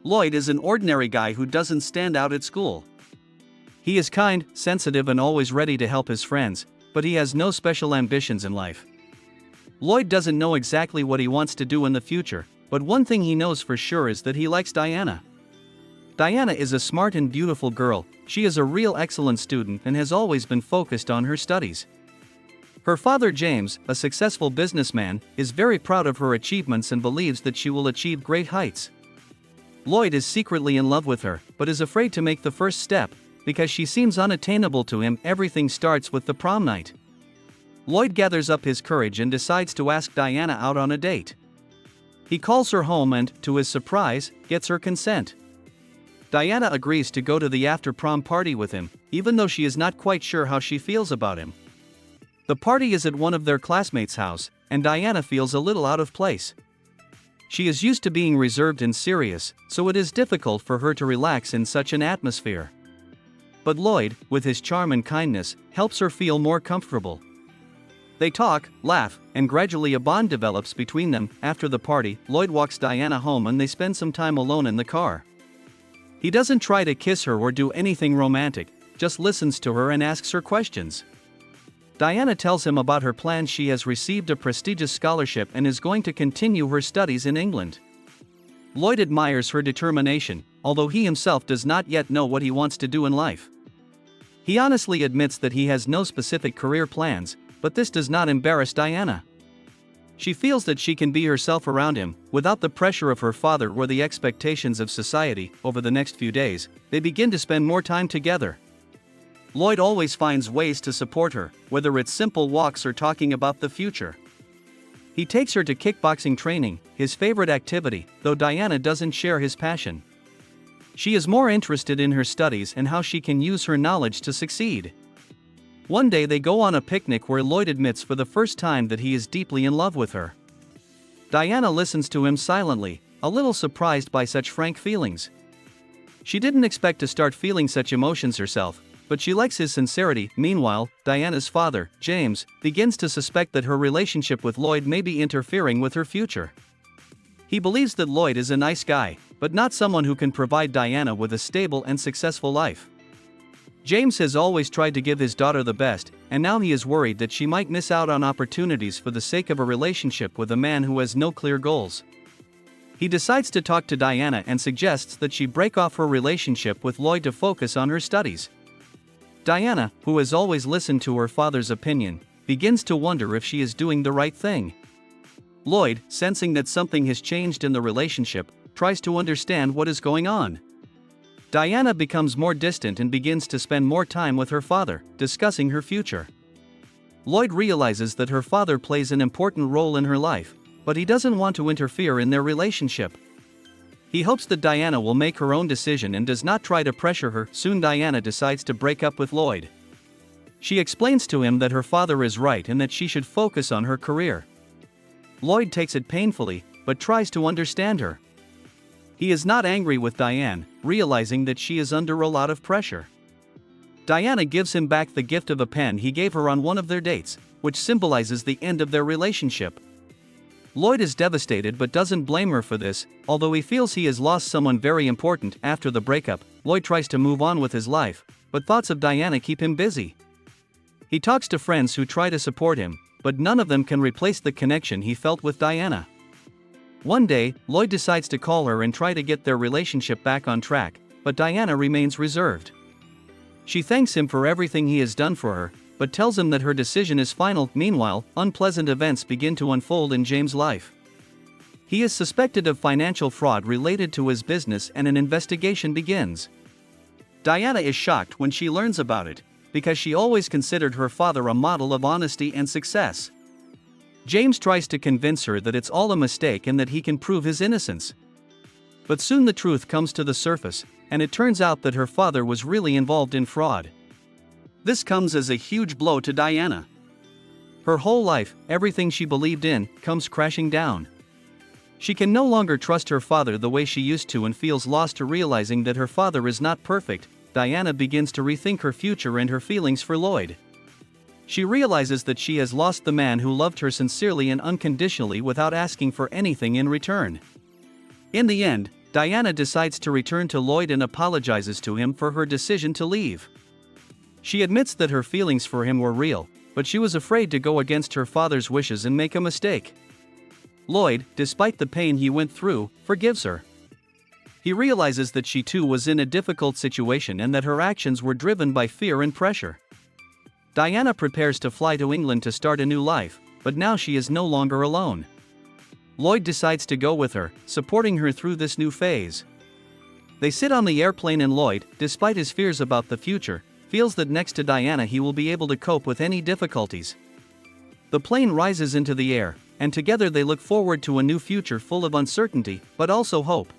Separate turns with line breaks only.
Lloyd is an ordinary guy who doesn't stand out at school. He is kind, sensitive, and always ready to help his friends, but he has no special ambitions in life. Lloyd doesn't know exactly what he wants to do in the future, but one thing he knows for sure is that he likes Diana. Diana is a smart and beautiful girl. She is a real excellent student and has always been focused on her studies. Her father James, a successful businessman, is very proud of her achievements and believes that she will achieve great heights. Lloyd is secretly in love with her, but is afraid to make the first step, because she seems unattainable to him. Everything starts with the prom night. Lloyd gathers up his courage and decides to ask Diana out on a date. He calls her home and, to his surprise, gets her consent. Diana agrees to go to the after-prom party with him, even though she is not quite sure how she feels about him. The party is at one of their classmates' house, and Diana feels a little out of place. She is used to being reserved and serious, so it is difficult for her to relax in such an atmosphere. But Lloyd, with his charm and kindness, helps her feel more comfortable. They talk, laugh, and gradually a bond develops between them. After the party, Lloyd walks Diana home and they spend some time alone in the car. He doesn't try to kiss her or do anything romantic, just listens to her and asks her questions. Diana tells him about her plans. She has received a prestigious scholarship and is going to continue her studies in England. Lloyd admires her determination, although he himself does not yet know what he wants to do in life. He honestly admits that he has no specific career plans, but this does not embarrass Diana. She feels that she can be herself around him, without the pressure of her father or the expectations of society. Over the next few days, they begin to spend more time together. Lloyd always finds ways to support her, whether it's simple walks or talking about the future. He takes her to kickboxing training, his favorite activity, though Diana doesn't share his passion. She is more interested in her studies and how she can use her knowledge to succeed. One day they go on a picnic where Lloyd admits for the first time that he is deeply in love with her. Diana listens to him silently, a little surprised by such frank feelings. She didn't expect to start feeling such emotions herself, but she likes his sincerity. Meanwhile, Diana's father, James, begins to suspect that her relationship with Lloyd may be interfering with her future. He believes that Lloyd is a nice guy, but not someone who can provide Diana with a stable and successful life. James has always tried to give his daughter the best, and now he is worried that she might miss out on opportunities for the sake of a relationship with a man who has no clear goals. He decides to talk to Diana and suggests that she break off her relationship with Lloyd to focus on her studies. Diana, who has always listened to her father's opinion, begins to wonder if she is doing the right thing. Lloyd, sensing that something has changed in the relationship, tries to understand what is going on. Diana becomes more distant and begins to spend more time with her father, discussing her future. Lloyd realizes that her father plays an important role in her life, but he doesn't want to interfere in their relationship. He hopes that Diana will make her own decision and does not try to pressure her. Soon Diana decides to break up with Lloyd. She explains to him that her father is right and that she should focus on her career. Lloyd takes it painfully, but tries to understand her. He is not angry with Diane, realizing that she is under a lot of pressure. Diana gives him back the gift of a pen he gave her on one of their dates, which symbolizes the end of their relationship. Lloyd is devastated but doesn't blame her for this, although he feels he has lost someone very important. After the breakup, Lloyd tries to move on with his life, but thoughts of Diana keep him busy. He talks to friends who try to support him, but none of them can replace the connection he felt with Diana. One day, Lloyd decides to call her and try to get their relationship back on track, but Diana remains reserved. She thanks him for everything he has done for her, but tells him that her decision is final. Meanwhile, unpleasant events begin to unfold in James' life. He is suspected of financial fraud related to his business and an investigation begins. Diana is shocked when she learns about it, because she always considered her father a model of honesty and success. James tries to convince her that it's all a mistake and that he can prove his innocence. But soon the truth comes to the surface, and it turns out that her father was really involved in fraud. This comes as a huge blow to Diana. Her whole life, everything she believed in, comes crashing down. She can no longer trust her father the way she used to and feels lost to realizing that her father is not perfect. Diana begins to rethink her future and her feelings for Lloyd. She realizes that she has lost the man who loved her sincerely and unconditionally without asking for anything in return. In the end, Diana decides to return to Lloyd and apologizes to him for her decision to leave. She admits that her feelings for him were real, but she was afraid to go against her father's wishes and make a mistake. Lloyd, despite the pain he went through, forgives her. He realizes that she too was in a difficult situation and that her actions were driven by fear and pressure. Diana prepares to fly to England to start a new life, but now she is no longer alone. Lloyd decides to go with her, supporting her through this new phase. They sit on the airplane and Lloyd, despite his fears about the future, feels that next to Diana he will be able to cope with any difficulties. The plane rises into the air, and together they look forward to a new future full of uncertainty, but also hope.